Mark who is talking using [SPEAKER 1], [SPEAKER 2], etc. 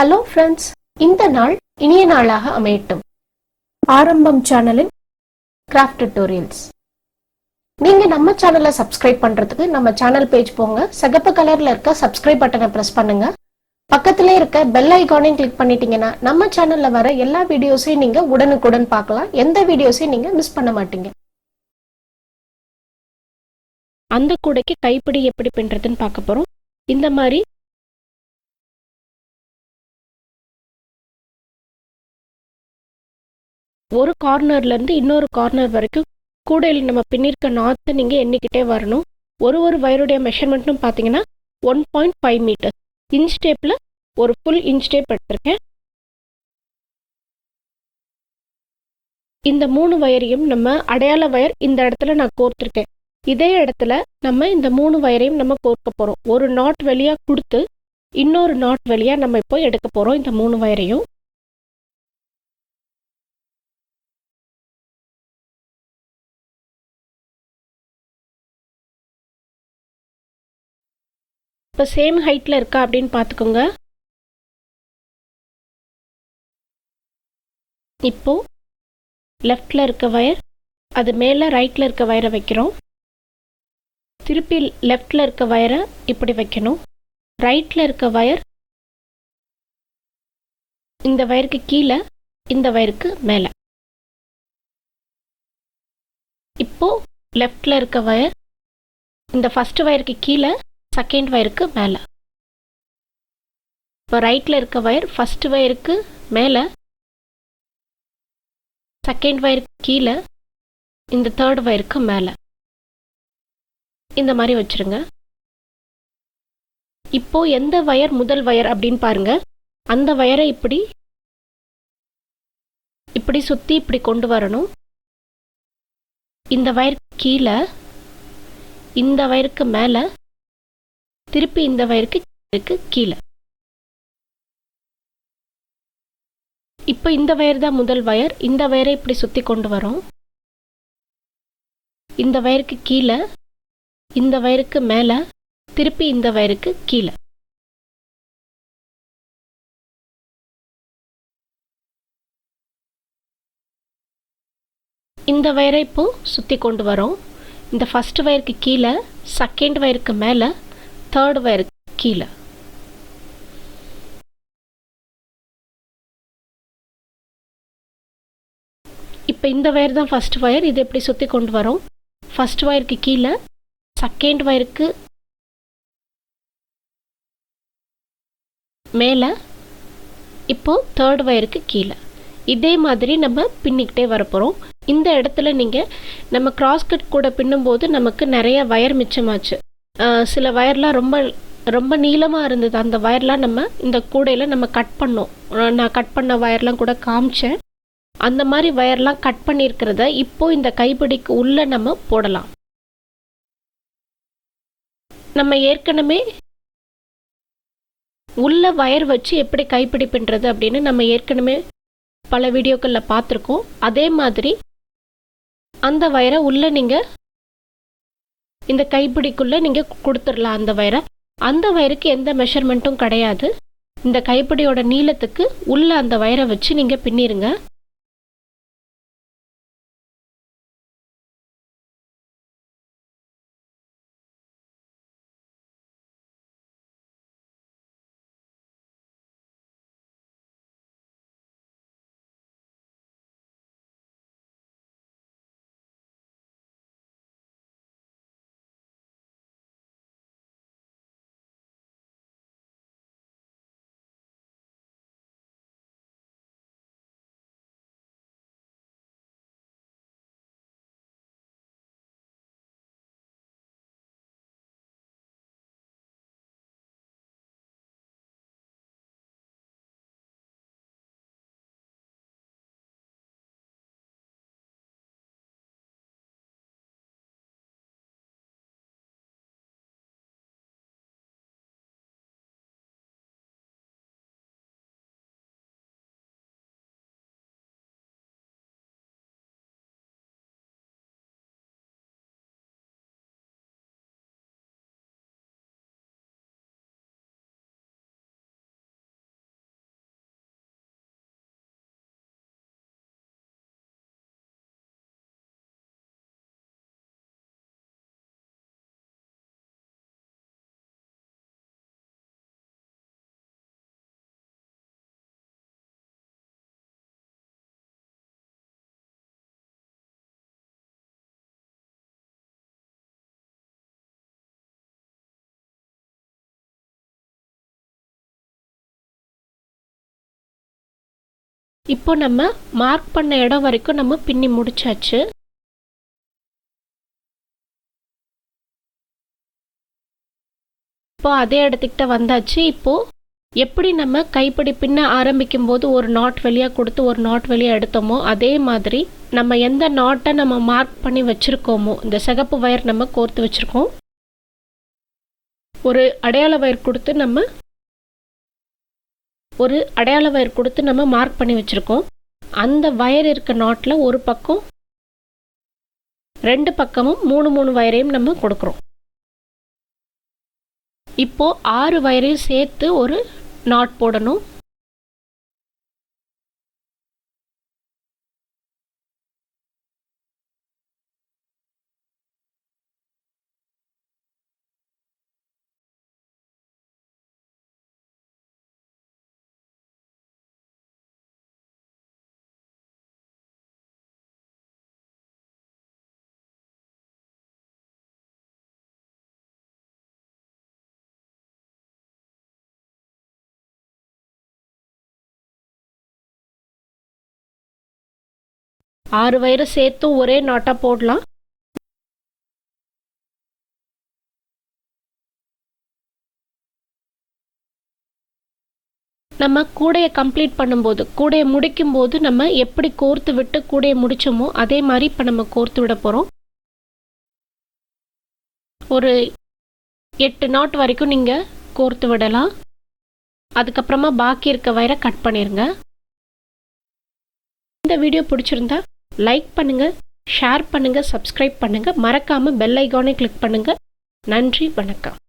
[SPEAKER 1] Hello friends, இந்த நாள் இனிய நாளாக அமையட்டும். ஆரம்பம் சேனலின் கிராஃப்ட் டியூட்டோரியல்ஸ். நீங்க நம்ம சேனலை சப்ஸ்கிரைப் பண்றதுக்கு நம்ம சேனல் பேஜ் போங்க. சிகப்பு கலர்ல இருக்க சப்ஸ்கிரைப் பட்டனை பிரஸ் பண்ணுங்க. பக்கத்திலே இருக்க பெல் ஐகானையும் கிளிக் பண்ணிட்டீங்கன்னா நம்ம சேனல்ல வர எல்லா வீடியோஸையும் நீங்க உடனுக்குடன் பார்க்கலாம். எந்த வீடியோஸையும் நீங்க மிஸ் பண்ண மாட்டீங்க. அந்த கூடைக்கு கைப்பிடி எப்படி பின்றதுன்னு பார்க்க போறோம். இந்த மாதிரி ஒரு கார்னர்ல இருந்து இன்னொரு கார்னர் வரைக்கும் கூடையில் நம்ம பின்னிருக்க நாத்தை நீங்க எண்ணிக்கிட்டே வரணும். ஒரு வயருடைய மெஷர்மெண்ட்டும் பார்த்தீங்கன்னா 1.5 மீட்டர். இன்ச் டேப்ல ஒரு ஃபுல் இன்ச் டேப் எடுத்திருக்கேன். இந்த 3 வயரையும் நம்ம அடையாள வயர் இந்த இடத்துல நான் கோர்த்திருக்கேன். இதே இடத்துல நம்ம இந்த 3 வயரையும் நம்ம கோர்க்க போறோம். ஒரு நாட் வழியா கொடுத்து இன்னொரு நாட் வழியா நம்ம இப்போ எடுக்க போறோம் இந்த 3 வயரையும். இப்போ சேம் ஹைட்ல இருக்கா அப்படின்னு பார்த்துக்கோங்க. இப்போ லெஃப்ட்ல இருக்க வயர் அது மேலே ரைட்ல இருக்க வயரை வைக்கிறோம். திருப்பி லெஃப்ட்ல இருக்க வயரை இப்படி வைக்கணும். ரைட்ல இருக்க வயர் இந்த வயருக்கு கீழே, இந்த வயருக்கு மேலே. இப்போ லெஃப்ட்ல இருக்க வயர் இந்த ஃபர்ஸ்ட் வயருக்கு கீழே, செகண்ட் வயருக்கு மேலே. இப்போ ரைட்ல இருக்க வயர் ஃபர்ஸ்ட் வயருக்கு மேலே, செகண்ட் வயருக்கு கீழே, இந்த தேர்ட் வயருக்கு மேலே. இந்த மாதிரி வச்சிருங்க. இப்போ எந்த வயர் முதல் வயர் அப்படின்னு பாருங்க. அந்த வயரை இப்படி இப்படி சுத்தி இப்படி கொண்டு வரணும். இந்த வயருக்கு கீழே, இந்த வயருக்கு மேலே, திருப்பி இந்த வயருக்கு கீழே. இப்போ இந்த வயர் தான் முதல் வயர். இந்த வயரை இப்படி சுத்தி கொண்டு வரோம். இந்த வயருக்கு கீழே, இந்த வயருக்கு மேலே, திருப்பி இந்த வயருக்கு கீழே. இந்த வயரை இப்போ சுத்தி கொண்டு வரோம். இந்த ஃபர்ஸ்ட் வயருக்கு கீழே, செகண்ட் வயருக்கு மேலே, தேர்ட் வயருக்கு கீழே. இப்போ இந்த வயர் தான் ஃபர்ஸ்ட் வயர். இது எப்படி சுத்தி கொண்டு வரோம். ஃபர்ஸ்ட் வயருக்கு கீழே, செகண்ட் வயருக்கு மேலே, இப்போ தேர்ட் வயருக்கு கீழே. இதே மாதிரி நம்ம பின்னிக்கிட்டே வரப்போகிறோம். இந்த இடத்துல நீங்கள் நம்ம கிராஸ்கட் கூட பின்னும்போது நமக்கு நிறைய வயர் மிச்சமாச்சு. சில வயர்லாம் ரொம்ப ரொம்ப நீளமாக இருந்தது. அந்த வயர்லாம் நம்ம இந்த கூடையில் நம்ம கட் பண்ணோம். நான் கட் பண்ண வயர்லாம் கூட காமிச்சேன். அந்த மாதிரி வயர்லாம் கட் பண்ணியிருக்கிறத இப்போ இந்த கைப்பிடிக்கு உள்ளே நம்ம போடலாம். நம்ம ஏற்கனவே உள்ள வயர் வச்சு எப்படி கைப்பிடி பின்னுறது அப்படின்னு நம்ம ஏற்கனவே பல வீடியோக்களில் பார்த்துருக்கோம். அதே மாதிரி அந்த வயரை உள்ள நீங்கள் இந்த கைப்பிடிக்குள்ளே நீங்கள் கொடுத்துடலாம். அந்த வயருக்கு எந்த மெஷர்மெண்ட்டும் கிடையாது. இந்த கைப்பிடியோட நீளத்துக்கு உள்ள அந்த வயரை வச்சு நீங்கள் பின்னிருங்க. இப்போ நம்ம மார்க் பண்ண இடம் வரைக்கும் நம்ம பின்னி முடிச்சாச்சு. இப்போ அதே இடத்துக்கிட்ட வந்தாச்சு. இப்போ எப்படி நம்ம கைப்பிடி பின்ன ஆரம்பிக்கும் போது ஒரு நாட் வெளியாக கொடுத்து ஒரு நாட் வெளியாக எடுத்தோமோ அதே மாதிரி நம்ம எந்த நாட்டை நம்ம மார்க் பண்ணி வச்சுருக்கோமோ, இந்த சிகப்பு வயர் நம்ம கோர்த்து வச்சுருக்கோம், ஒரு அடையாள வயர் கொடுத்து நம்ம மார்க் பண்ணி வச்சுருக்கோம். அந்த வயர் இருக்க நாட்டில் ஒரு பக்கம் 2 பக்கமும் 3 வயரையும் நம்ம கொடுக்குறோம். இப்போ 6 வயரையும் சேர்த்து ஒரு நாட் போடணும். ஆறு வயரை சேர்த்து ஒரே நாட்டாக போடலாம். நம்ம கூடையை கம்ப்ளீட் பண்ணும்போது, கூடையை முடிக்கும்போது நம்ம எப்படி கோர்த்து விட்டு கூடையை முடிச்சோமோ அதே மாதிரி இப்போ நம்ம கோர்த்து விட போகிறோம். ஒரு 8 நாட் வரைக்கும் நீங்கள் கோர்த்து விடலாம். அதுக்கப்புறமா பாக்கி இருக்க வயரை கட் பண்ணிடுங்க. இந்த வீடியோ பிடிச்சிருந்தா லைக் பண்ணுங்கள், ஷேர் பண்ணுங்கள், சப்ஸ்கிரைப் பண்ணுங்கள், மறக்காமல் பெல் ஐகானை கிளிக் பண்ணுங்கள். நன்றி, வணக்கம்.